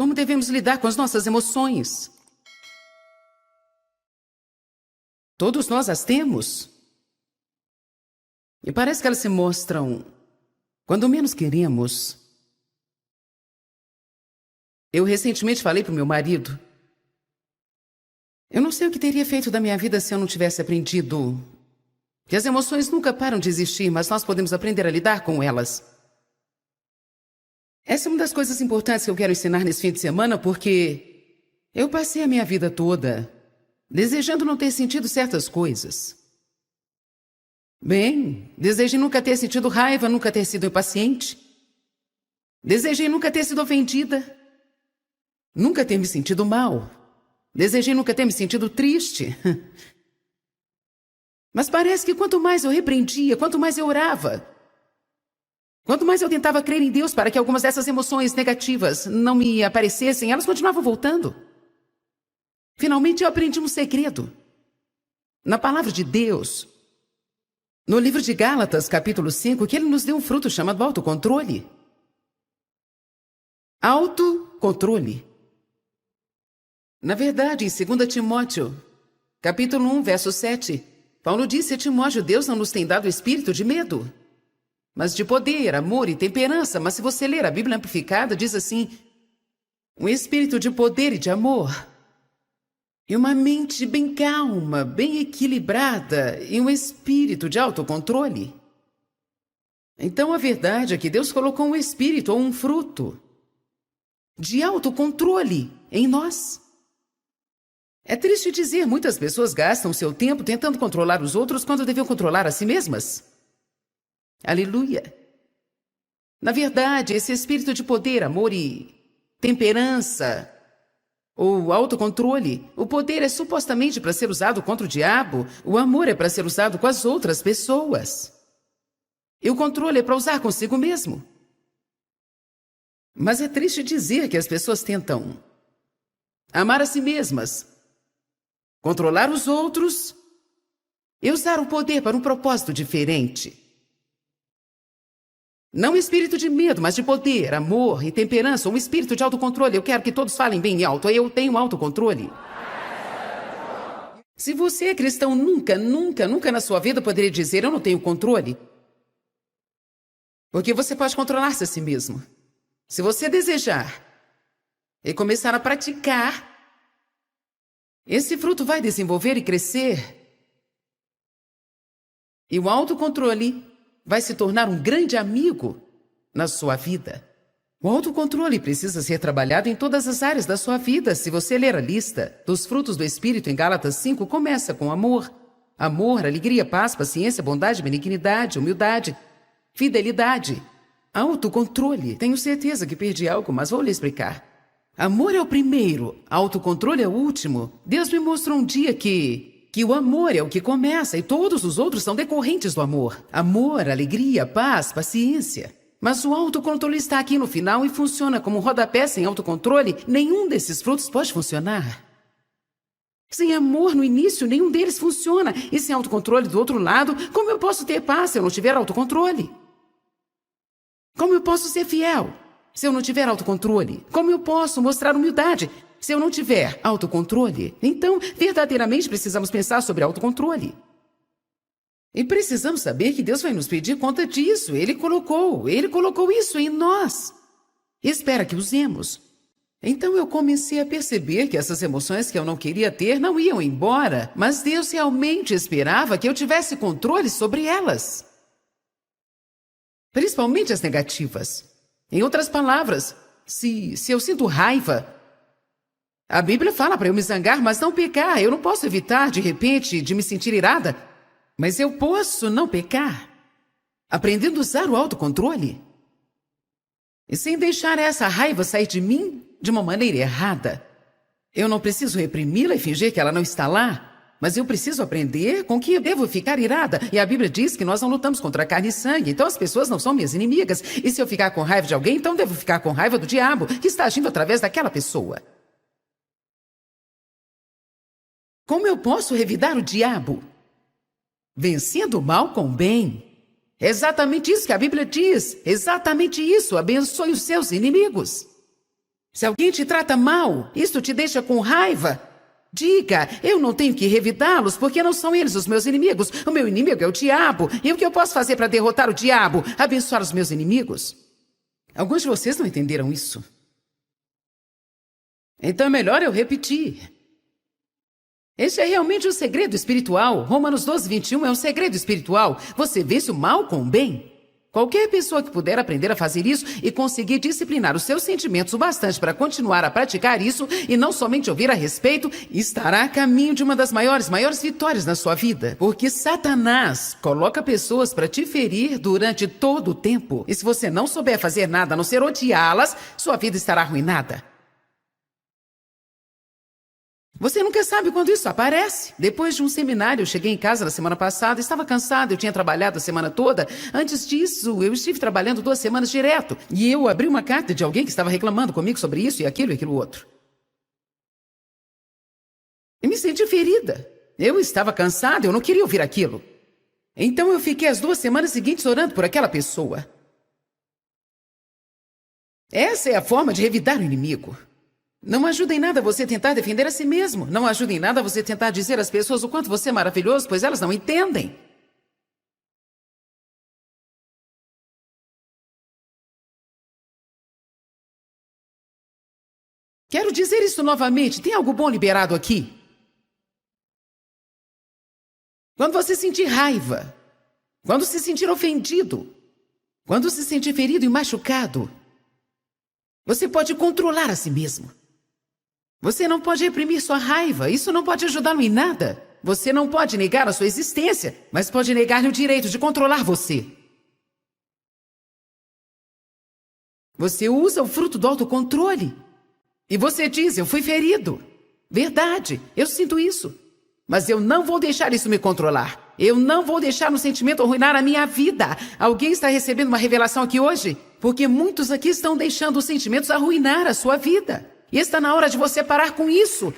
como devemos lidar com as nossas emoções. Todos nós as temos. E parece que elas se mostram quando menos queremos. Eu recentemente falei para o meu marido. Eu não sei o que teria feito da minha vida se eu não tivesse aprendido que as emoções nunca param de existir, mas nós podemos aprender a lidar com elas. Essa é uma das coisas importantes que eu quero ensinar nesse fim de semana, porque eu passei a minha vida toda desejando não ter sentido certas coisas. Bem, desejei nunca ter sentido raiva, nunca ter sido impaciente. Desejei nunca ter sido ofendida. Nunca ter me sentido mal. Desejei nunca ter me sentido triste. Mas parece que quanto mais eu repreendia, quanto mais eu orava, quanto mais eu tentava crer em Deus para que algumas dessas emoções negativas não me aparecessem, elas continuavam voltando. Finalmente eu aprendi um segredo. Na palavra de Deus, no livro de Gálatas, capítulo 5, que ele nos deu um fruto chamado autocontrole. Autocontrole. Na verdade, em 2 Timóteo, capítulo 1, verso 7, Paulo disse a Timóteo: Deus não nos tem dado espírito de medo, mas de poder, amor e temperança. Mas se você ler a Bíblia Amplificada, diz assim: um espírito de poder e de amor, e uma mente bem calma, bem equilibrada, e um espírito de autocontrole. Então a verdade é que Deus colocou um espírito ou um fruto de autocontrole em nós. É triste dizer, muitas pessoas gastam seu tempo tentando controlar os outros quando deviam controlar a si mesmas. Aleluia! Na verdade, esse espírito de poder, amor e temperança, ou autocontrole, o poder é supostamente para ser usado contra o diabo, o amor é para ser usado com as outras pessoas. E o controle é para usar consigo mesmo. Mas é triste dizer que as pessoas tentam amar a si mesmas, controlar os outros e usar o poder para um propósito diferente. Não espírito de medo, mas de poder, amor e temperança, um espírito de autocontrole. Eu quero que todos falem bem alto. Eu tenho autocontrole. Se você é cristão, nunca na sua vida poderia dizer: eu não tenho controle. Porque você pode controlar-se a si mesmo. Se você desejar e começar a praticar, esse fruto vai desenvolver e crescer. E o autocontrole vai se tornar um grande amigo na sua vida. O autocontrole precisa ser trabalhado em todas as áreas da sua vida. Se você ler a lista dos frutos do Espírito em Gálatas 5, começa com amor. Amor, alegria, paz, paciência, bondade, benignidade, humildade, fidelidade, autocontrole. Tenho certeza que perdi algo, mas vou lhe explicar. Amor é o primeiro, autocontrole é o último. Deus me mostrou um dia que o amor é o que começa e todos os outros são decorrentes do amor. Amor, alegria, paz, paciência. Mas o autocontrole está aqui no final e funciona como um rodapé. Sem autocontrole, nenhum desses frutos pode funcionar. Sem amor no início, nenhum deles funciona. E sem autocontrole do outro lado, como eu posso ter paz se eu não tiver autocontrole? Como eu posso ser fiel se eu não tiver autocontrole? Como eu posso mostrar humildade se eu não tiver autocontrole? Então, verdadeiramente precisamos pensar sobre autocontrole. E precisamos saber que Deus vai nos pedir conta disso. Ele colocou isso em nós. Espera que usemos. Então eu comecei a perceber que essas emoções que eu não queria ter não iam embora, mas Deus realmente esperava que eu tivesse controle sobre elas. Principalmente as negativas. Em outras palavras, se eu sinto raiva, a Bíblia fala para eu me zangar, mas não pecar. Eu não posso evitar, de repente, de me sentir irada, mas eu posso não pecar, aprendendo a usar o autocontrole. E sem deixar essa raiva sair de mim de uma maneira errada. Eu não preciso reprimi-la e fingir que ela não está lá, mas eu preciso aprender com que eu devo ficar irada. E a Bíblia diz que nós não lutamos contra carne e sangue, então as pessoas não são minhas inimigas. E se eu ficar com raiva de alguém, então devo ficar com raiva do diabo, que está agindo através daquela pessoa. Como eu posso revidar o diabo? Vencendo o mal com o bem. É exatamente isso que a Bíblia diz. Exatamente isso. Abençoe os seus inimigos. Se alguém te trata mal, isso te deixa com raiva. Diga, eu não tenho que revidá-los, porque não são eles os meus inimigos. O meu inimigo é o diabo. E o que eu posso fazer para derrotar o diabo? Abençoar os meus inimigos? Alguns de vocês não entenderam isso. Então é melhor eu repetir. Este é realmente um segredo espiritual. Romanos 12:21 é um segredo espiritual. Você vence o mal com o bem. Qualquer pessoa que puder aprender a fazer isso e conseguir disciplinar os seus sentimentos o bastante para continuar a praticar isso e não somente ouvir a respeito, estará a caminho de uma das maiores vitórias na sua vida. Porque Satanás coloca pessoas para te ferir durante todo o tempo. E se você não souber fazer nada a não ser odiá-las, sua vida estará arruinada. Você nunca sabe quando isso aparece. Depois de um seminário, eu cheguei em casa na semana passada, estava cansada, eu tinha trabalhado a semana toda. Antes disso, eu estive trabalhando 2 semanas direto. E eu abri uma carta de alguém que estava reclamando comigo sobre isso e aquilo outro. E me senti ferida. Eu estava cansada, eu não queria ouvir aquilo. Então eu fiquei as 2 semanas seguintes orando por aquela pessoa. Essa é a forma de revidar o inimigo. Não ajuda em nada você tentar defender a si mesmo. Não ajuda em nada você tentar dizer às pessoas o quanto você é maravilhoso, pois elas não entendem. Quero dizer isso novamente. Tem algo bom liberado aqui? Quando você sentir raiva, quando se sentir ofendido, quando se sentir ferido e machucado, você pode controlar a si mesmo. Você não pode reprimir sua raiva, isso não pode ajudá-lo em nada. Você não pode negar a sua existência, mas pode negar-lhe o direito de controlar você. Você usa o fruto do autocontrole. E você diz, eu fui ferido. Verdade, eu sinto isso. Mas eu não vou deixar isso me controlar. Eu não vou deixar um sentimento arruinar a minha vida. Alguém está recebendo uma revelação aqui hoje? Porque muitos aqui estão deixando os sentimentos arruinar a sua vida. E está na hora de você parar com isso.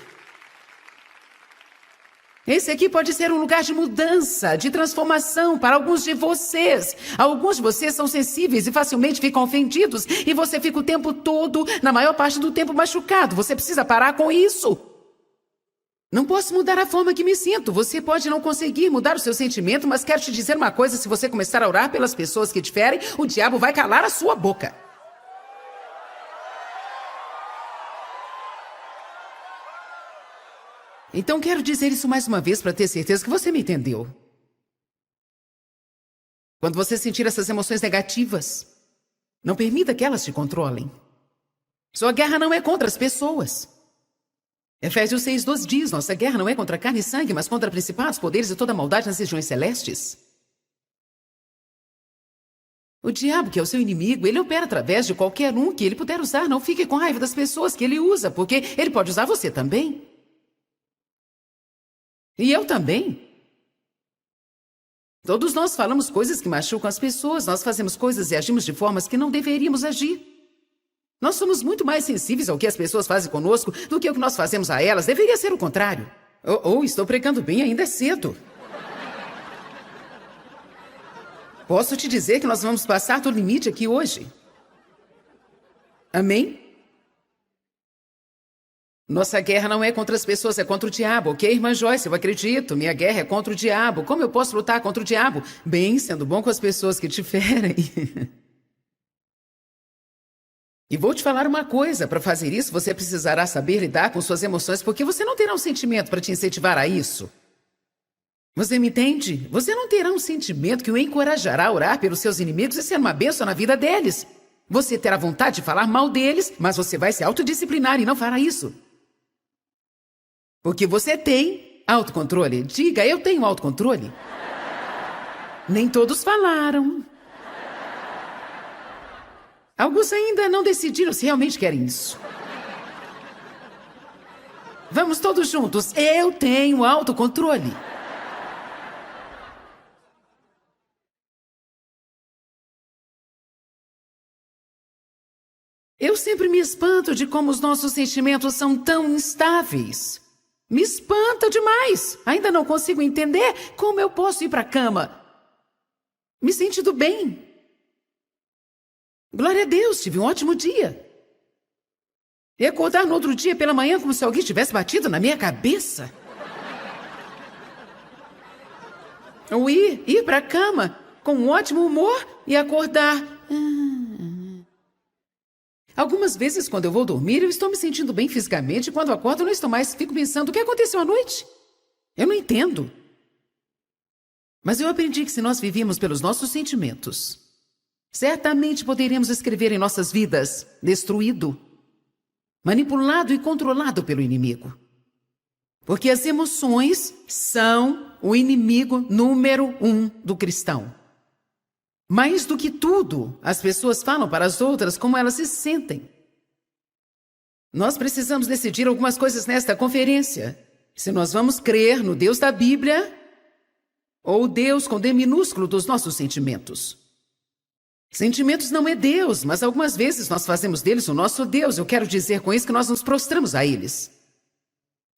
Esse aqui pode ser um lugar de mudança, de transformação para alguns de vocês. Alguns de vocês são sensíveis e facilmente ficam ofendidos. E você fica o tempo todo, na maior parte do tempo, machucado. Você precisa parar com isso. Não posso mudar a forma que me sinto. Você pode não conseguir mudar o seu sentimento, mas quero te dizer uma coisa. Se você começar a orar pelas pessoas que te ferem, o diabo vai calar a sua boca. Então quero dizer isso mais uma vez para ter certeza que você me entendeu. Quando você sentir essas emoções negativas, não permita que elas te controlem. Sua guerra não é contra as pessoas. Efésios 6:12 diz, nossa guerra não é contra carne e sangue, mas contra principados, poderes e toda a maldade nas regiões celestes. O diabo, que é o seu inimigo, ele opera através de qualquer um que ele puder usar. Não fique com raiva das pessoas que ele usa, porque ele pode usar você também. E eu também. Todos nós falamos coisas que machucam as pessoas, nós fazemos coisas e agimos de formas que não deveríamos agir. Nós somos muito mais sensíveis ao que as pessoas fazem conosco do que o que nós fazemos a elas. Deveria ser o contrário. Estou pregando bem, ainda é cedo. Posso te dizer que nós vamos passar do limite aqui hoje. Amém? Nossa guerra não é contra as pessoas, é contra o diabo, ok, irmã Joyce? Eu acredito, minha guerra é contra o diabo. Como eu posso lutar contra o diabo? Bem, sendo bom com as pessoas que te ferem. E vou te falar uma coisa, para fazer isso você precisará saber lidar com suas emoções, porque você não terá um sentimento para te incentivar a isso. Você me entende? Você não terá um sentimento que o encorajará a orar pelos seus inimigos e ser uma bênção na vida deles. Você terá vontade de falar mal deles, mas você vai se autodisciplinar e não fará isso. Porque você tem autocontrole. Diga, eu tenho autocontrole. Nem todos falaram. Alguns ainda não decidiram se realmente querem isso. Vamos todos juntos. Eu tenho autocontrole. Eu sempre me espanto de como os nossos sentimentos são tão instáveis. Me espanta demais. Ainda não consigo entender como eu posso ir para a cama me sentindo bem. Glória a Deus, tive um ótimo dia. E acordar no outro dia pela manhã como se alguém tivesse batido na minha cabeça. Ou ir para a cama com um ótimo humor e acordar. Algumas vezes, quando eu vou dormir, eu estou me sentindo bem fisicamente e quando acordo, eu não estou mais. Fico pensando, o que aconteceu à noite? Eu não entendo. Mas eu aprendi que se nós vivíamos pelos nossos sentimentos, certamente poderíamos escrever em nossas vidas destruído, manipulado e controlado pelo inimigo. Porque as emoções são o inimigo número 1 do cristão. Mais do que tudo, as pessoas falam para as outras como elas se sentem. Nós precisamos decidir algumas coisas nesta conferência. Se nós vamos crer no Deus da Bíblia ou Deus com D minúsculo dos nossos sentimentos. Sentimentos não é Deus, mas algumas vezes nós fazemos deles o nosso Deus. Eu quero dizer com isso que nós nos prostramos a eles.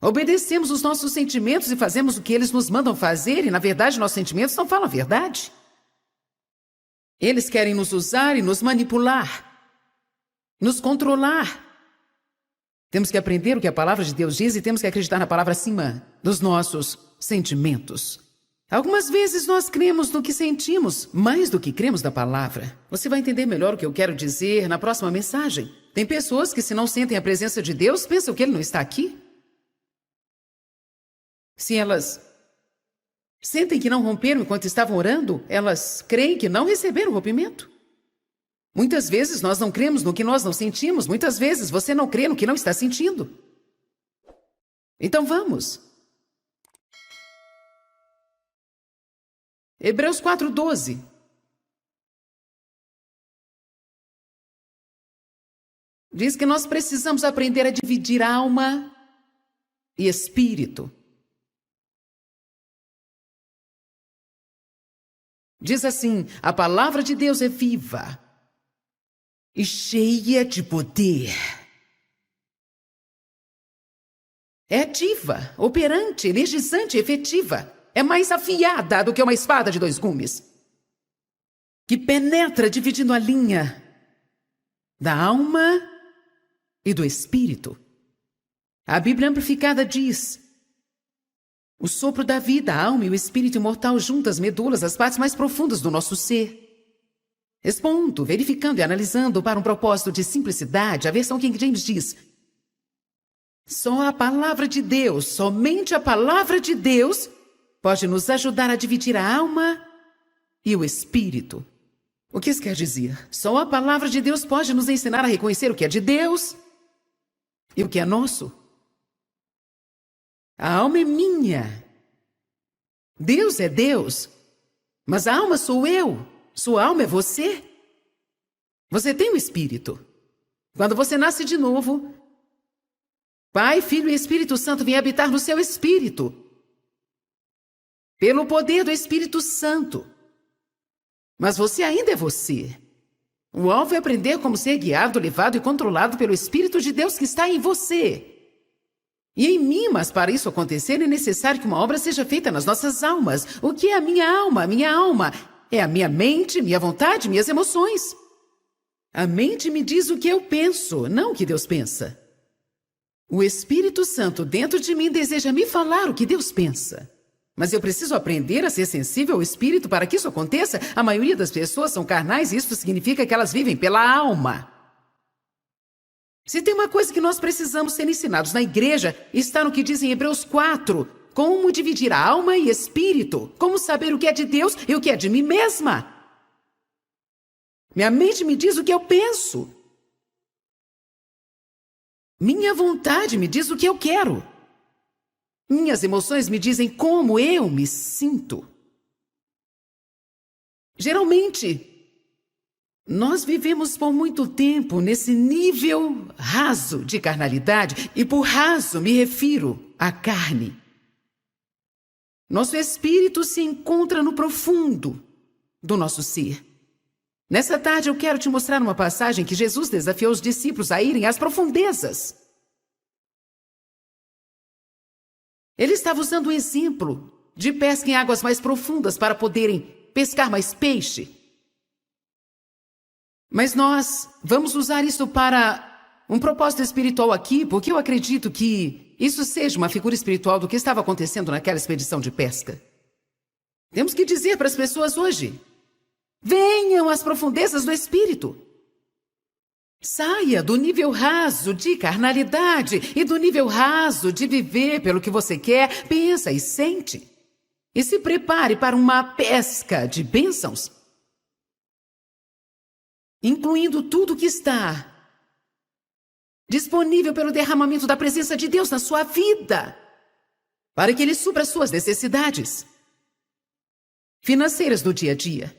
Obedecemos os nossos sentimentos e fazemos o que eles nos mandam fazer e, na verdade, nossos sentimentos não falam a verdade. Eles querem nos usar e nos manipular, nos controlar. Temos que aprender o que a palavra de Deus diz e temos que acreditar na palavra acima dos nossos sentimentos. Algumas vezes nós cremos no que sentimos, mais do que cremos na palavra. Você vai entender melhor o que eu quero dizer na próxima mensagem. Tem pessoas que, se não sentem a presença de Deus, pensam que Ele não está aqui. Se elas sentem que não romperam enquanto estavam orando, elas creem que não receberam o rompimento. Muitas vezes nós não cremos no que nós não sentimos. Muitas vezes você não crê no que não está sentindo. Então vamos. Hebreus 4:12. Diz que nós precisamos aprender a dividir alma e espírito. Diz assim: a palavra de Deus é viva e cheia de poder. É ativa, operante, energizante, efetiva. É mais afiada do que uma espada de 2 gumes, que penetra dividindo a linha da alma e do espírito. A Bíblia Amplificada diz: o sopro da vida, a alma e o espírito imortal juntas, medulas, as partes mais profundas do nosso ser. Expondo, verificando e analisando para um propósito de simplicidade, a versão King James diz: só a palavra de Deus, somente a palavra de Deus pode nos ajudar a dividir a alma e o espírito. O que isso quer dizer? Só a palavra de Deus pode nos ensinar a reconhecer o que é de Deus e o que é nosso. A alma é minha. Deus é Deus. Mas a alma sou eu. Sua alma é você. Você tem um espírito. Quando você nasce de novo, Pai, Filho e Espírito Santo vêm habitar no seu espírito. Pelo poder do Espírito Santo. Mas você ainda é você. O alvo é aprender como ser guiado, levado e controlado pelo Espírito de Deus que está em você. E em mim, mas para isso acontecer é necessário que uma obra seja feita nas nossas almas. O que é a minha alma? A minha alma é a minha mente, minha vontade, minhas emoções. A mente me diz o que eu penso, não o que Deus pensa. O Espírito Santo dentro de mim deseja me falar o que Deus pensa. Mas eu preciso aprender a ser sensível ao Espírito para que isso aconteça. A maioria das pessoas são carnais e isso significa que elas vivem pela alma. Se tem uma coisa que nós precisamos ser ensinados na igreja, está no que diz em Hebreus 4. Como dividir a alma e espírito. Como saber o que é de Deus e o que é de mim mesma. Minha mente me diz o que eu penso. Minha vontade me diz o que eu quero. Minhas emoções me dizem como eu me sinto. Geralmente, nós vivemos por muito tempo nesse nível raso de carnalidade, e por raso me refiro à carne. Nosso espírito se encontra no profundo do nosso ser. Nessa tarde eu quero te mostrar uma passagem que Jesus desafiou os discípulos a irem às profundezas. Ele estava usando um exemplo de pesca em águas mais profundas para poderem pescar mais peixe. Mas nós vamos usar isso para um propósito espiritual aqui, porque eu acredito que isso seja uma figura espiritual do que estava acontecendo naquela expedição de pesca. Temos que dizer para as pessoas hoje: venham às profundezas do espírito. Saia do nível raso de carnalidade e do nível raso de viver pelo que você quer, pensa e sente. E se prepare para uma pesca de bênçãos, incluindo tudo que está disponível pelo derramamento da presença de Deus na sua vida, para que Ele supra as suas necessidades financeiras do dia a dia.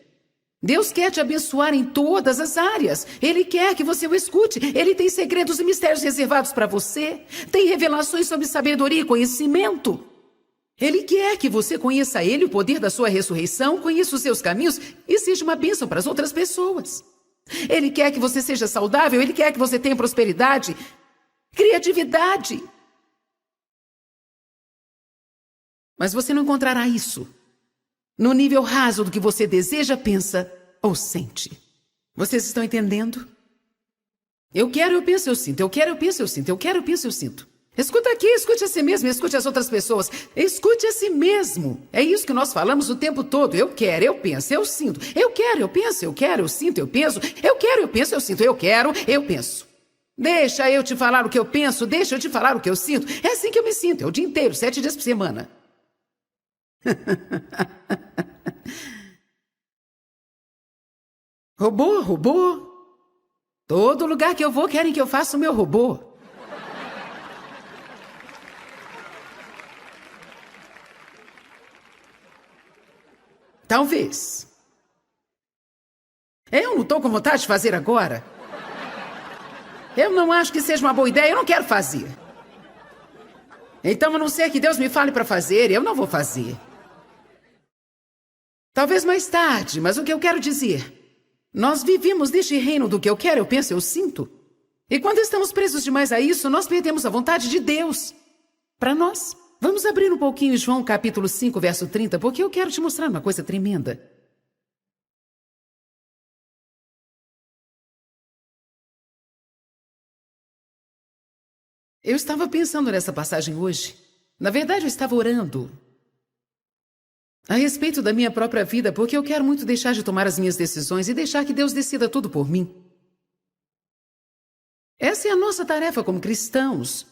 Deus quer te abençoar em todas as áreas. Ele quer que você o escute. Ele tem segredos e mistérios reservados para você. Tem revelações sobre sabedoria e conhecimento. Ele quer que você conheça Ele, o poder da sua ressurreição, conheça os seus caminhos e seja uma bênção para as outras pessoas. Ele quer que você seja saudável. Ele quer que você tenha prosperidade, criatividade. Mas você não encontrará isso no nível raso do que você deseja, pensa ou sente. Vocês estão entendendo? Eu quero, eu penso, eu sinto. Eu quero, eu penso, eu sinto. Eu quero, eu penso, eu sinto. Escuta aqui, escute a si mesmo, escute as outras pessoas. Escute a si mesmo. É isso que nós falamos o tempo todo. Eu quero, eu penso, eu sinto. Eu quero, eu penso, eu quero, eu sinto, eu penso. Eu quero, eu penso, eu sinto. Eu quero, eu penso. Deixa eu te falar o que eu penso, deixa eu te falar o que eu sinto. É assim que eu me sinto, é o dia inteiro, 7 dias por semana. Robô, robô. Todo lugar que eu vou querem que eu faça o meu robô. Talvez. Eu não estou com vontade de fazer agora. Eu não acho que seja uma boa ideia, eu não quero fazer. Então, a não ser que Deus me fale para fazer, eu não vou fazer. Talvez mais tarde, mas o que eu quero dizer: nós vivemos neste reino do que eu quero, eu penso, eu sinto. E quando estamos presos demais a isso, nós perdemos a vontade de Deus para nós. Vamos abrir um pouquinho João capítulo 5, verso 30, porque eu quero te mostrar uma coisa tremenda. Eu estava pensando nessa passagem hoje. Na verdade, eu estava orando a respeito da minha própria vida, porque eu quero muito deixar de tomar as minhas decisões e deixar que Deus decida tudo por mim. Essa é a nossa tarefa como cristãos.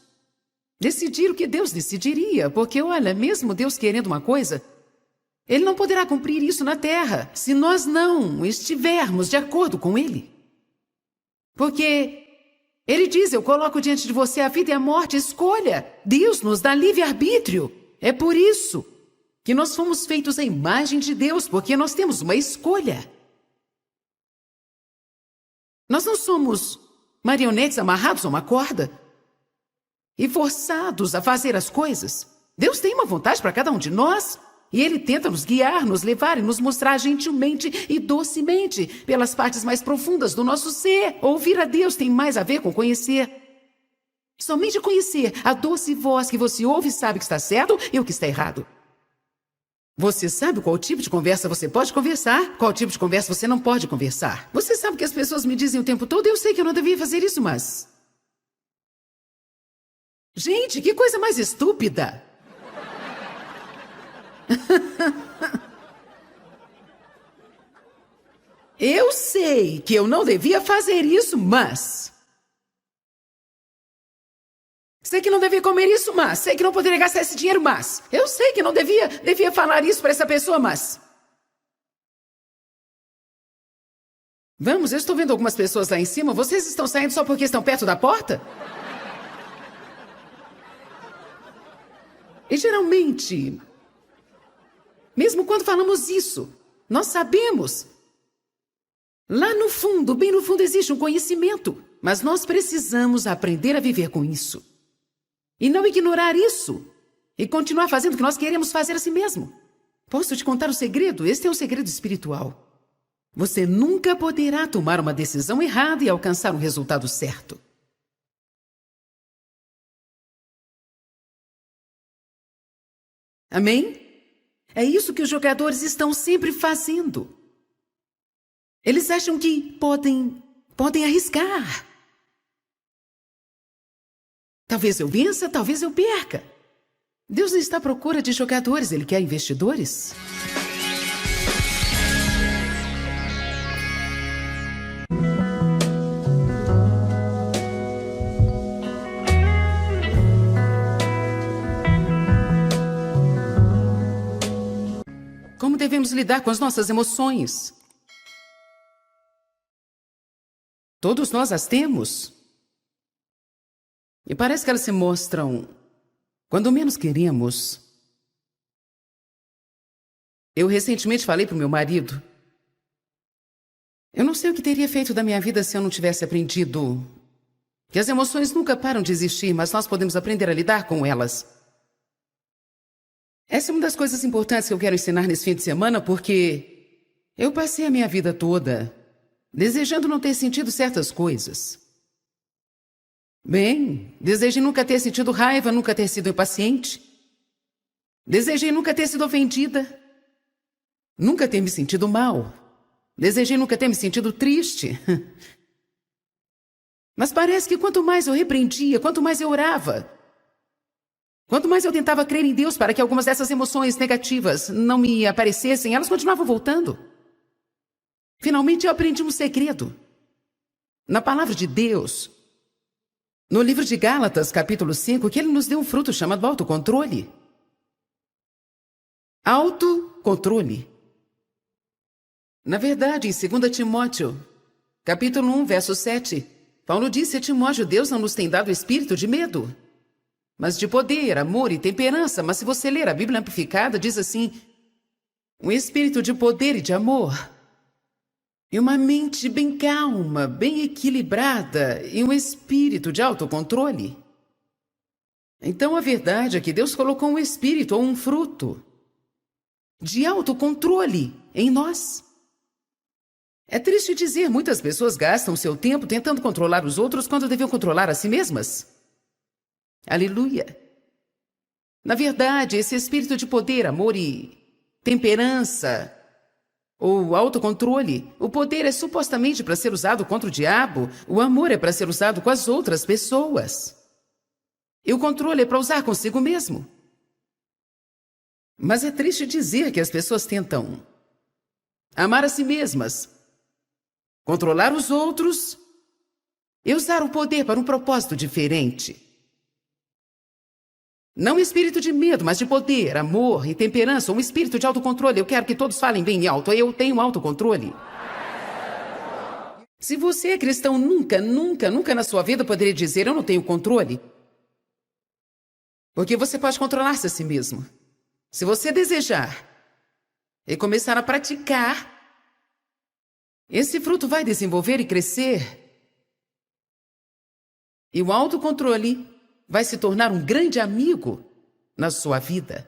Decidir o que Deus decidiria, porque, olha, mesmo Deus querendo uma coisa, Ele não poderá cumprir isso na terra se nós não estivermos de acordo com Ele. Porque Ele diz: eu coloco diante de você a vida e a morte, escolha. Deus nos dá livre-arbítrio. É por isso que nós fomos feitos à imagem de Deus, porque nós temos uma escolha. Nós não somos marionetes amarrados a uma corda e forçados a fazer as coisas. Deus tem uma vontade para cada um de nós, e Ele tenta nos guiar, nos levar e nos mostrar gentilmente e docemente pelas partes mais profundas do nosso ser. Ouvir a Deus tem mais a ver com conhecer. Somente conhecer a doce voz que você ouve e sabe que está certo e o que está errado. Você sabe qual tipo de conversa você pode conversar, qual tipo de conversa você não pode conversar. Você sabe que as pessoas me dizem o tempo todo: eu sei que eu não devia fazer isso, mas... Gente, que coisa mais estúpida! Eu sei que eu não devia fazer isso, mas... Sei que não devia comer isso, mas... Sei que não poderia gastar esse dinheiro, mas... Eu sei que não devia falar isso para essa pessoa, mas... Vamos, eu estou vendo algumas pessoas lá em cima. Vocês estão saindo só porque estão perto da porta? E geralmente, mesmo quando falamos isso, nós sabemos. Lá no fundo, bem no fundo, existe um conhecimento. Mas nós precisamos aprender a viver com isso. E não ignorar isso. E continuar fazendo o que nós queremos fazer a si mesmo. Posso te contar um segredo? Este é um segredo espiritual. Você nunca poderá tomar uma decisão errada e alcançar um resultado certo. Amém? É isso que os jogadores estão sempre fazendo. Eles acham que podem arriscar. Talvez eu vença, talvez eu perca. Deus não está à procura de jogadores, Ele quer investidores. Como devemos lidar com as nossas emoções? Todos nós as temos. E parece que elas se mostram quando menos queremos. Eu recentemente falei para o meu marido. Eu não sei o que teria feito da minha vida se eu não tivesse aprendido que as emoções nunca param de existir, mas nós podemos aprender a lidar com elas. Essa é uma das coisas importantes que eu quero ensinar nesse fim de semana, porque eu passei a minha vida toda desejando não ter sentido certas coisas. Bem, desejei nunca ter sentido raiva, nunca ter sido impaciente. Desejei nunca ter sido ofendida. Nunca ter me sentido mal. Desejei nunca ter me sentido triste. Mas parece que quanto mais eu repreendia, quanto mais eu orava, quanto mais eu tentava crer em Deus para que algumas dessas emoções negativas não me aparecessem, elas continuavam voltando. Finalmente eu aprendi um segredo. Na palavra de Deus, no livro de Gálatas, capítulo 5, que Ele nos deu um fruto chamado autocontrole. Autocontrole. Na verdade, em 2 Timóteo, capítulo 1, verso 7, Paulo disse a Timóteo: Deus não nos tem dado espírito de medo, mas de poder, amor e temperança. Mas se você ler a Bíblia Amplificada, diz assim: um espírito de poder e de amor, e uma mente bem calma, bem equilibrada, e um espírito de autocontrole. Então a verdade é que Deus colocou um espírito ou um fruto de autocontrole em nós. É triste dizer, muitas pessoas gastam seu tempo tentando controlar os outros quando deviam controlar a si mesmas. Aleluia! Na verdade, esse espírito de poder, amor e temperança, ou autocontrole, o poder é supostamente para ser usado contra o diabo, o amor é para ser usado com as outras pessoas. E o controle é para usar consigo mesmo. Mas é triste dizer que as pessoas tentam amar a si mesmas, controlar os outros e usar o poder para um propósito diferente. Não espírito de medo, mas de poder, amor e temperança, um espírito de autocontrole. Eu quero que todos falem bem alto. Eu tenho autocontrole. Se você é cristão, nunca na sua vida poderia dizer: eu não tenho controle. Porque você pode controlar-se a si mesmo. Se você desejar e começar a praticar, esse fruto vai desenvolver e crescer. E o autocontrole vai se tornar um grande amigo na sua vida.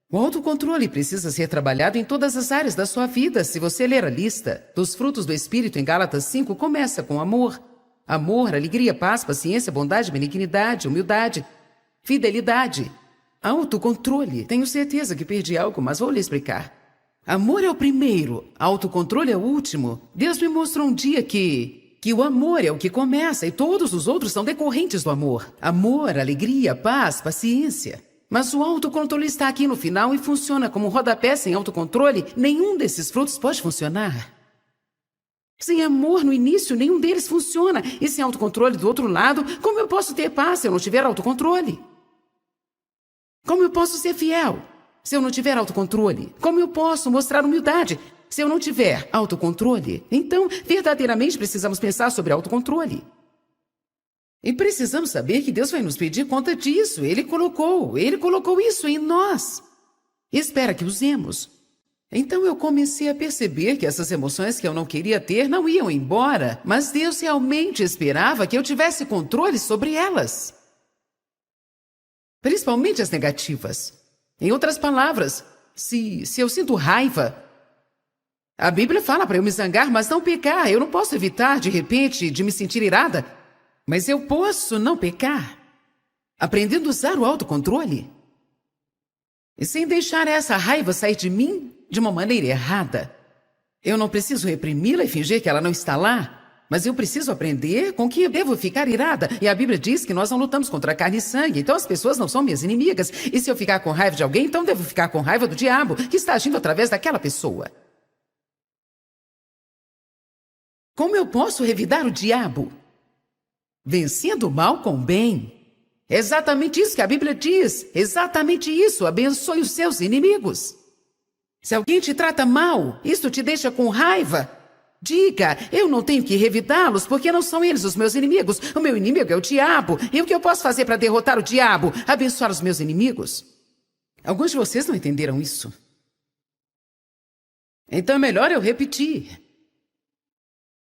O autocontrole precisa ser trabalhado em todas as áreas da sua vida. Se você ler a lista dos frutos do Espírito em Gálatas 5, começa com amor. Amor, alegria, paz, paciência, bondade, benignidade, humildade, fidelidade, autocontrole. Tenho certeza que perdi algo, mas vou lhe explicar. Amor é o primeiro, autocontrole é o último. Deus me mostrou um dia que o amor é o que começa e todos os outros são decorrentes do amor. Amor, alegria, paz, paciência. Mas o autocontrole está aqui no final e funciona como um rodapé. Sem autocontrole, nenhum desses frutos pode funcionar. Sem amor no início, nenhum deles funciona. E sem autocontrole do outro lado, como eu posso ter paz se eu não tiver autocontrole? Como eu posso ser fiel se eu não tiver autocontrole? Como eu posso mostrar humildade se eu não tiver autocontrole? Então, verdadeiramente precisamos pensar sobre autocontrole. E precisamos saber que Deus vai nos pedir conta disso. Ele colocou isso em nós. Espera que usemos. Então eu comecei a perceber que essas emoções que eu não queria ter não iam embora, mas Deus realmente esperava que eu tivesse controle sobre elas. Principalmente as negativas. Em outras palavras, se eu sinto raiva, a Bíblia fala para eu me zangar, mas não pecar. Eu não posso evitar, de repente, de me sentir irada, mas eu posso não pecar, aprendendo a usar o autocontrole. E sem deixar essa raiva sair de mim de uma maneira errada. Eu não preciso reprimi-la e fingir que ela não está lá. Mas eu preciso aprender com quem eu devo ficar irada. E a Bíblia diz que nós não lutamos contra carne e sangue. Então as pessoas não são minhas inimigas. E se eu ficar com raiva de alguém, então devo ficar com raiva do diabo, que está agindo através daquela pessoa. Como eu posso revidar o diabo? Vencendo o mal com o bem. É exatamente isso que a Bíblia diz. Exatamente isso. Abençoe os seus inimigos. Se alguém te trata mal, isso te deixa com raiva. Diga, eu não tenho que revidá-los, porque não são eles os meus inimigos. O meu inimigo é o diabo. E o que eu posso fazer para derrotar o diabo? Abençoar os meus inimigos? Alguns de vocês não entenderam isso. Então é melhor eu repetir.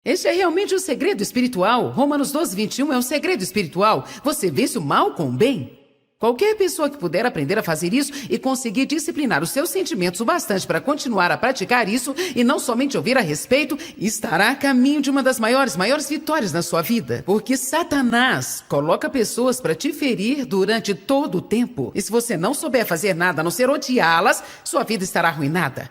Este é realmente um segredo espiritual. Romanos 12:21 é um segredo espiritual. Você vence o mal com o bem. Qualquer pessoa que puder aprender a fazer isso e conseguir disciplinar os seus sentimentos o bastante para continuar a praticar isso e não somente ouvir a respeito, estará a caminho de uma das maiores vitórias na sua vida. Porque Satanás coloca pessoas para te ferir durante todo o tempo. E se você não souber fazer nada a não ser odiá-las, sua vida estará arruinada.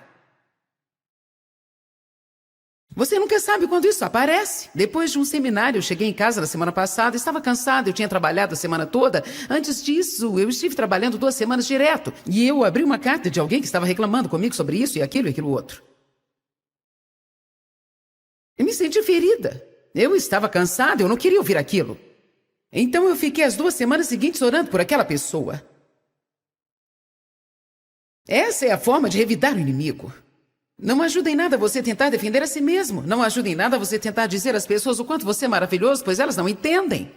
Você nunca sabe quando isso aparece. Depois de um seminário, eu cheguei em casa na semana passada, estava cansada, eu tinha trabalhado a semana toda. Antes disso, eu estive trabalhando 2 semanas direto. E eu abri uma carta de alguém que estava reclamando comigo sobre isso e aquilo outro. Eu me senti ferida. Eu estava cansada, eu não queria ouvir aquilo. Então eu fiquei as 2 semanas seguintes orando por aquela pessoa. Essa é a forma de revidar o inimigo. Não ajuda em nada você tentar defender a si mesmo. Não ajuda em nada você tentar dizer às pessoas o quanto você é maravilhoso, pois elas não entendem.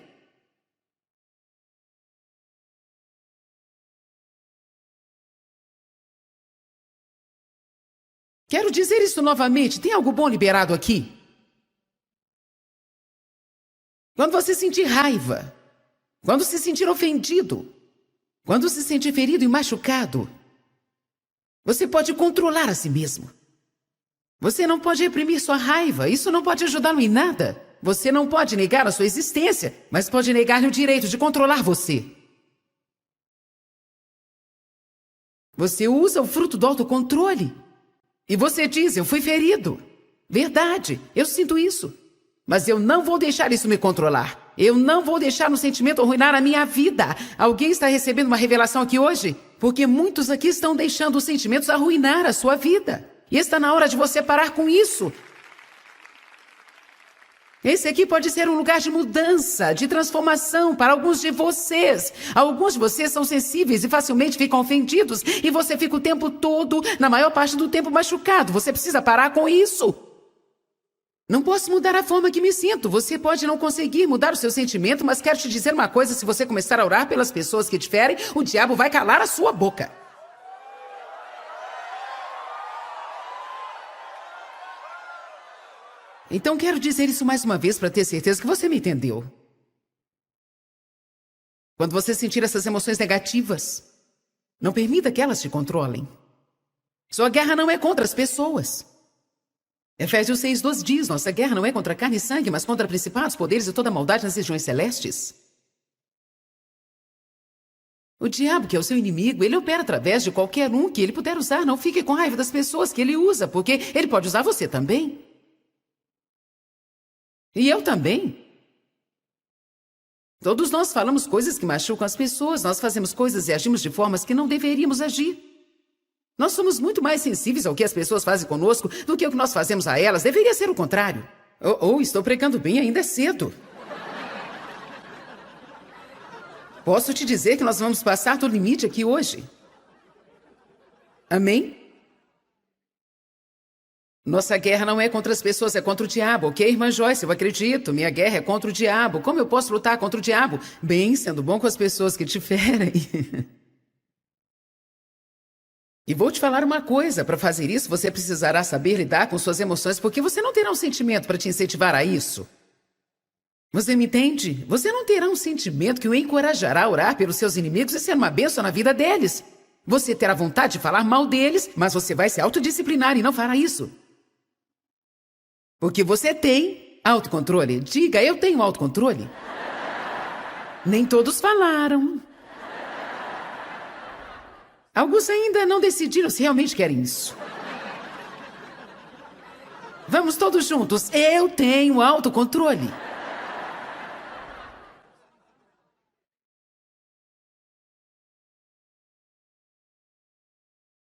Quero dizer isso novamente. Tem algo bom liberado aqui? Quando você sentir raiva, quando se sentir ofendido, quando se sentir ferido e machucado, você pode controlar a si mesmo. Você não pode reprimir sua raiva, isso não pode ajudá-lo em nada. Você não pode negar a sua existência, mas pode negar-lhe o direito de controlar você. Você usa o fruto do autocontrole. E você diz, eu fui ferido. Verdade, eu sinto isso. Mas eu não vou deixar isso me controlar. Eu não vou deixar um sentimento arruinar a minha vida. Alguém está recebendo uma revelação aqui hoje? Porque muitos aqui estão deixando os sentimentos arruinar a sua vida. E está na hora de você parar com isso. Esse aqui pode ser um lugar de mudança, de transformação para alguns de vocês. Alguns de vocês são sensíveis e facilmente ficam ofendidos. E você fica o tempo todo, na maior parte do tempo, machucado. Você precisa parar com isso. Não posso mudar a forma que me sinto. Você pode não conseguir mudar o seu sentimento, mas quero te dizer uma coisa. Se você começar a orar pelas pessoas que te ferem, o diabo vai calar a sua boca. Então quero dizer isso mais uma vez para ter certeza que você me entendeu. Quando você sentir essas emoções negativas, não permita que elas te controlem. Sua guerra não é contra as pessoas. Efésios 6:12 diz, nossa guerra não é contra carne e sangue, mas contra principados, poderes e toda a maldade nas regiões celestes. O diabo, que é o seu inimigo, ele opera através de qualquer um que ele puder usar. Não fique com raiva das pessoas que ele usa, porque ele pode usar você também. E eu também. Todos nós falamos coisas que machucam as pessoas, nós fazemos coisas e agimos de formas que não deveríamos agir. Nós somos muito mais sensíveis ao que as pessoas fazem conosco do que o que nós fazemos a elas. Deveria ser o contrário. Estou pregando bem, ainda é cedo. Posso te dizer que nós vamos passar do limite aqui hoje. Amém? Nossa guerra não é contra as pessoas, é contra o diabo, ok, irmã Joyce? Eu acredito, minha guerra é contra o diabo. Como eu posso lutar contra o diabo? Bem, sendo bom com as pessoas que te ferem. E vou te falar uma coisa, para fazer isso você precisará saber lidar com suas emoções, porque você não terá um sentimento para te incentivar a isso. Você me entende? Você não terá um sentimento que o encorajará a orar pelos seus inimigos e ser uma bênção na vida deles. Você terá vontade de falar mal deles, mas você vai se autodisciplinar e não fará isso. Porque você tem autocontrole. Diga, eu tenho autocontrole. Nem todos falaram. Alguns ainda não decidiram se realmente querem isso. Vamos todos juntos. Eu tenho autocontrole.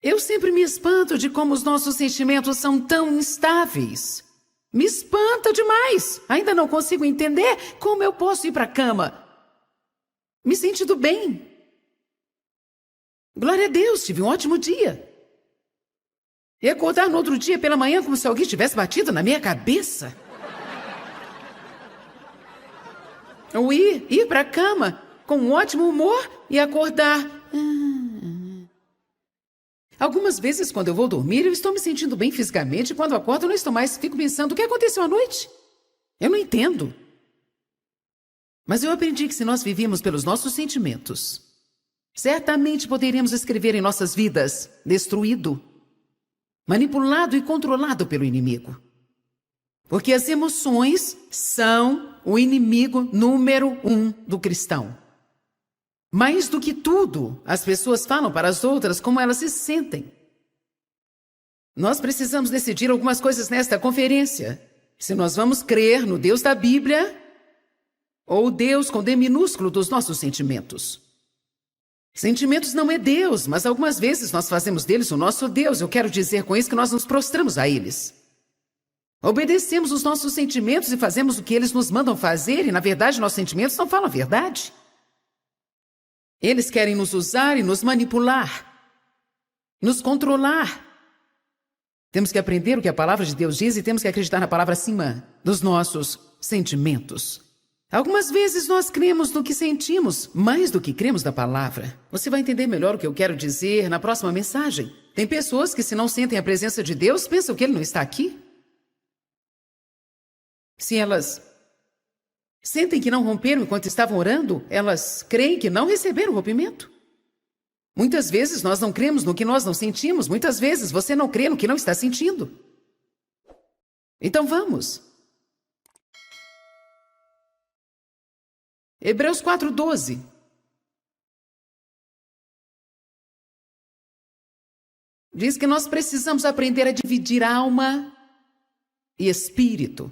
Eu sempre me espanto de como os nossos sentimentos são tão instáveis. Me espanta demais. Ainda não consigo entender como eu posso ir para a cama me sentindo bem. Glória a Deus, tive um ótimo dia. E acordar no outro dia pela manhã como se alguém tivesse batido na minha cabeça. Ou ir para a cama com um ótimo humor e acordar. Algumas vezes, quando eu vou dormir, eu estou me sentindo bem fisicamente e quando acordo, eu não estou mais. Fico pensando, o que aconteceu à noite? Eu não entendo. Mas eu aprendi que se nós vivíamos pelos nossos sentimentos, certamente poderíamos escrever em nossas vidas destruído, manipulado e controlado pelo inimigo. Porque as emoções são o inimigo número 1 do cristão. Mais do que tudo, as pessoas falam para as outras como elas se sentem. Nós precisamos decidir algumas coisas nesta conferência. Se nós vamos crer no Deus da Bíblia ou Deus com D minúsculo dos nossos sentimentos. Sentimentos não é Deus, mas algumas vezes nós fazemos deles o nosso Deus. Eu quero dizer com isso que nós nos prostramos a eles. Obedecemos os nossos sentimentos e fazemos o que eles nos mandam fazer e, na verdade, nossos sentimentos não falam a verdade. Eles querem nos usar e nos manipular, nos controlar. Temos que aprender o que a palavra de Deus diz e temos que acreditar na palavra acima dos nossos sentimentos. Algumas vezes nós cremos no que sentimos, mais do que cremos na palavra. Você vai entender melhor o que eu quero dizer na próxima mensagem. Tem pessoas que, se não sentem a presença de Deus, pensam que Ele não está aqui. Se elas sentem que não romperam enquanto estavam orando, elas creem que não receberam o rompimento. Muitas vezes nós não cremos no que nós não sentimos. Muitas vezes você não crê no que não está sentindo. Então vamos. Hebreus 4:12. Diz que nós precisamos aprender a dividir alma e espírito.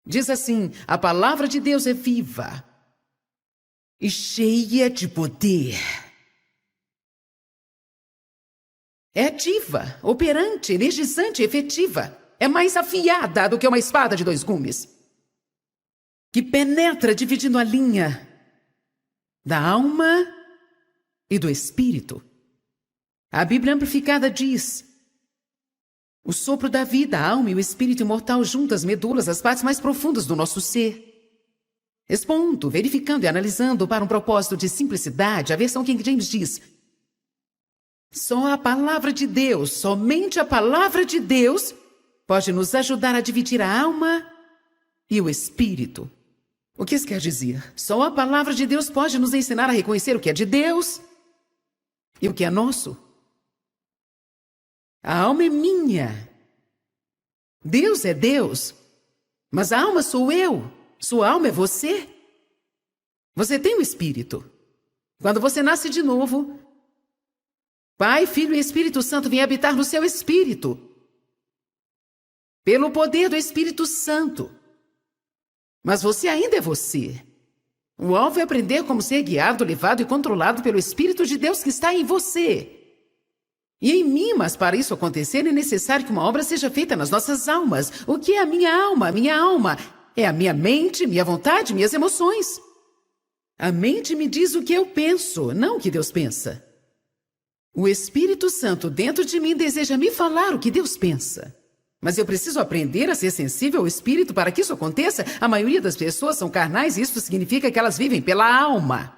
Diz assim: a palavra de Deus é viva e cheia de poder. É ativa, operante, energizante, efetiva. É mais afiada do que uma espada de 2 gumes, que penetra dividindo a linha da alma e do espírito. A Bíblia Amplificada diz: o sopro da vida, a alma e o espírito imortal juntas, medulas, as partes mais profundas do nosso ser. Expondo, verificando e analisando para um propósito de simplicidade, a versão King James diz: só a palavra de Deus, somente a palavra de Deus pode nos ajudar a dividir a alma e o espírito. O que isso quer dizer? Só a palavra de Deus pode nos ensinar a reconhecer o que é de Deus e o que é nosso. A alma é minha. Deus é Deus. Mas a alma sou eu. Sua alma é você. Você tem um espírito. Quando você nasce de novo, Pai, Filho e Espírito Santo vêm habitar no seu espírito. Pelo poder do Espírito Santo. Mas você ainda é você. O alvo é aprender como ser guiado, levado e controlado pelo Espírito de Deus que está em você. E em mim, mas para isso acontecer é necessário que uma obra seja feita nas nossas almas. O que é a minha alma? A minha alma é a minha mente, minha vontade, minhas emoções. A mente me diz o que eu penso, não o que Deus pensa. O Espírito Santo dentro de mim deseja me falar o que Deus pensa. Mas eu preciso aprender a ser sensível ao Espírito para que isso aconteça. A maioria das pessoas são carnais e isso significa que elas vivem pela alma.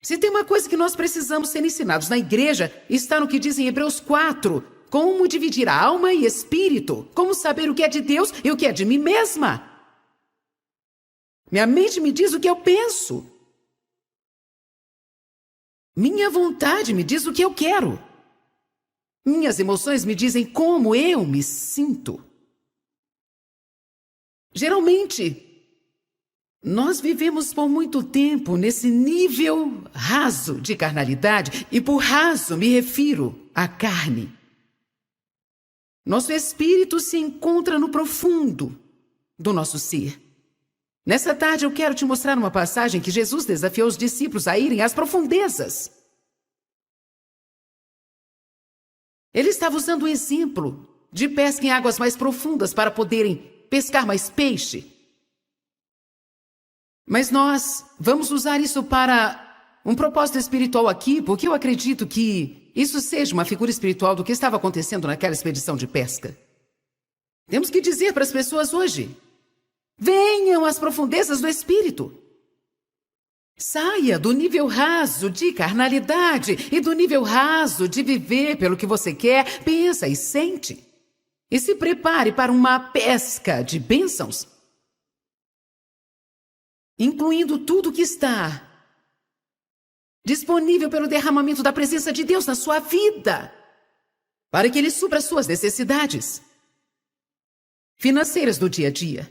Se tem uma coisa que nós precisamos ser ensinados na igreja, está no que diz em Hebreus 4. Como dividir a alma e espírito. Como saber o que é de Deus e o que é de mim mesma. Minha mente me diz o que eu penso. Minha vontade me diz o que eu quero. Minhas emoções me dizem como eu me sinto. Geralmente, Nós vivemos por muito tempo nesse nível raso de carnalidade, e por raso me refiro à carne. Nosso espírito se encontra no profundo do nosso ser. Nessa tarde eu quero te mostrar uma passagem que Jesus desafiou os discípulos a irem às profundezas. Ele estava usando um exemplo de pesca em águas mais profundas para poderem pescar mais peixe. Mas nós vamos usar isso para um propósito espiritual aqui, porque eu acredito que isso seja uma figura espiritual do que estava acontecendo naquela expedição de pesca. Temos que dizer para as pessoas hoje: venham às profundezas do espírito. Saia do nível raso de carnalidade e do nível raso de viver pelo que você quer, pensa e sente. E se prepare para uma pesca de bênçãos, incluindo tudo que está disponível pelo derramamento da presença de Deus na sua vida, para que Ele supra as suas necessidades financeiras do dia a dia.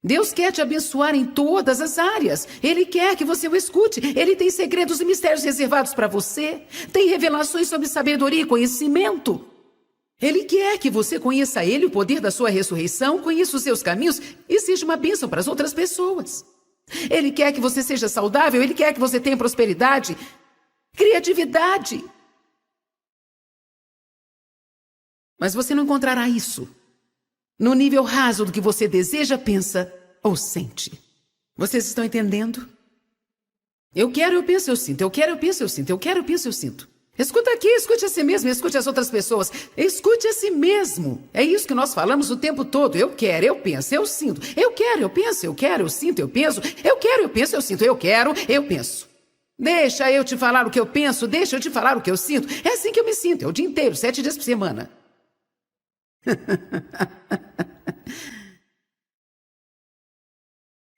Deus quer te abençoar em todas as áreas. Ele quer que você o escute. Ele tem segredos e mistérios reservados para você. Tem revelações sobre sabedoria e conhecimento. Ele quer que você conheça Ele, o poder da sua ressurreição, conheça os seus caminhos e seja uma bênção para as outras pessoas. Ele quer que você seja saudável. Ele quer que você tenha prosperidade, criatividade. Mas você não encontrará isso no nível raso do que você deseja, pensa ou sente. Vocês estão entendendo? Eu quero, eu penso, eu sinto. Eu quero, eu penso, eu sinto. Eu quero, eu penso, eu sinto. Escuta aqui, escute a si mesmo, escute as outras pessoas. Escute a si mesmo. É isso que nós falamos o tempo todo. Eu quero, eu penso, eu sinto. Eu quero, eu penso, eu quero, eu sinto, eu penso. Eu quero, eu penso, eu sinto. Eu quero, eu penso. Deixa eu te falar o que eu penso, deixa eu te falar o que eu sinto. É assim que eu me sinto, é o dia inteiro, 7 dias por semana.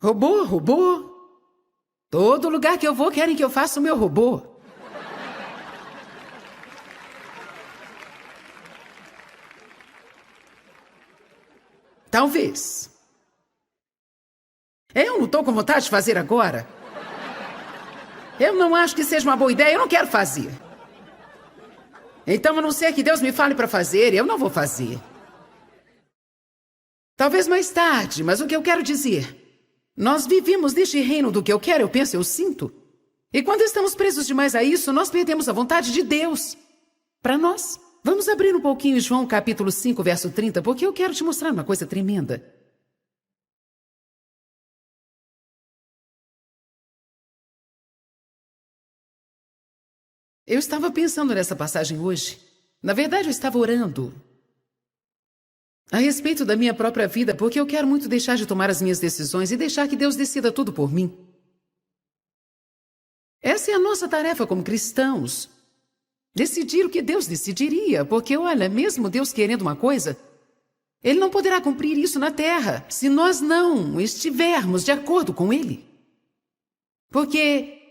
Robô, robô. Todo lugar que eu vou querem que eu faça o meu robô. Talvez. Eu não estou com vontade de fazer agora. Eu não acho que seja uma boa ideia, eu não quero fazer. Então, a não ser que Deus me fale para fazer, eu não vou fazer. Talvez mais tarde, mas o que eu quero dizer: nós vivemos neste reino do que eu quero, eu penso, eu sinto. E quando estamos presos demais a isso, nós perdemos a vontade de Deus para nós. Vamos abrir um pouquinho em João capítulo 5, verso 30, porque eu quero te mostrar uma coisa tremenda. Eu estava pensando nessa passagem hoje. Na verdade, eu estava orando a respeito da minha própria vida, porque eu quero muito deixar de tomar as minhas decisões e deixar que Deus decida tudo por mim. Essa é a nossa tarefa como cristãos. Decidir o que Deus decidiria, porque, olha, mesmo Deus querendo uma coisa, Ele não poderá cumprir isso na terra se nós não estivermos de acordo com Ele. Porque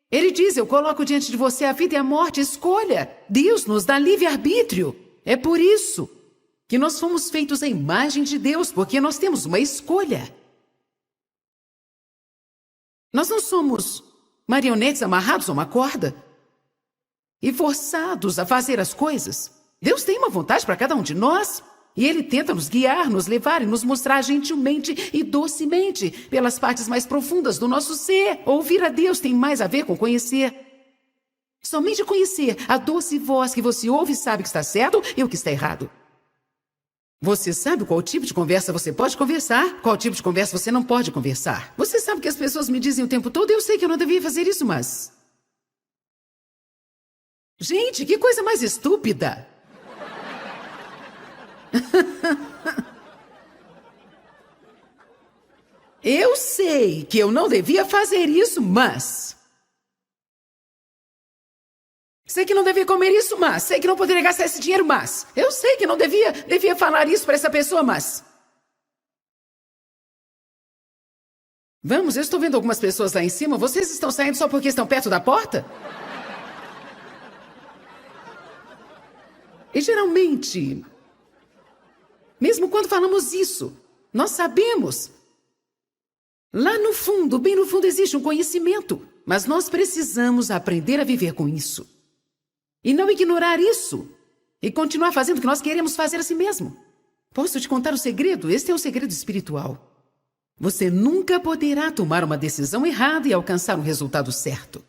Ele diz: eu coloco diante de você a vida e a morte, escolha. Deus nos dá livre-arbítrio. É por isso que nós fomos feitos à imagem de Deus, porque nós temos uma escolha. Nós não somos marionetes amarrados a uma corda e forçados a fazer as coisas. Deus tem uma vontade para cada um de nós, e Ele tenta nos guiar, nos levar e nos mostrar gentilmente e docemente pelas partes mais profundas do nosso ser. Ouvir a Deus tem mais a ver com conhecer. Somente conhecer a doce voz que você ouve e sabe que está certo e o que está errado. Você sabe qual tipo de conversa você pode conversar, qual tipo de conversa você não pode conversar. Você sabe que as pessoas me dizem o tempo todo: eu sei que eu não devia fazer isso, mas... Gente, que coisa mais estúpida! Eu sei que eu não devia fazer isso, mas... Sei que não devia comer isso, mas... Sei que não poderia gastar esse dinheiro, mas... Eu sei que não devia falar isso para essa pessoa, mas... Vamos, eu estou vendo algumas pessoas lá em cima. Vocês estão saindo só porque estão perto da porta? E geralmente, mesmo quando falamos isso, nós sabemos Lá no fundo, bem no fundo, existe um conhecimento. Mas nós precisamos aprender a viver com isso. E não ignorar isso. E continuar fazendo o que nós queremos fazer a si mesmo. Posso te contar o segredo? Este é o segredo espiritual. Você nunca poderá tomar uma decisão errada e alcançar um resultado certo.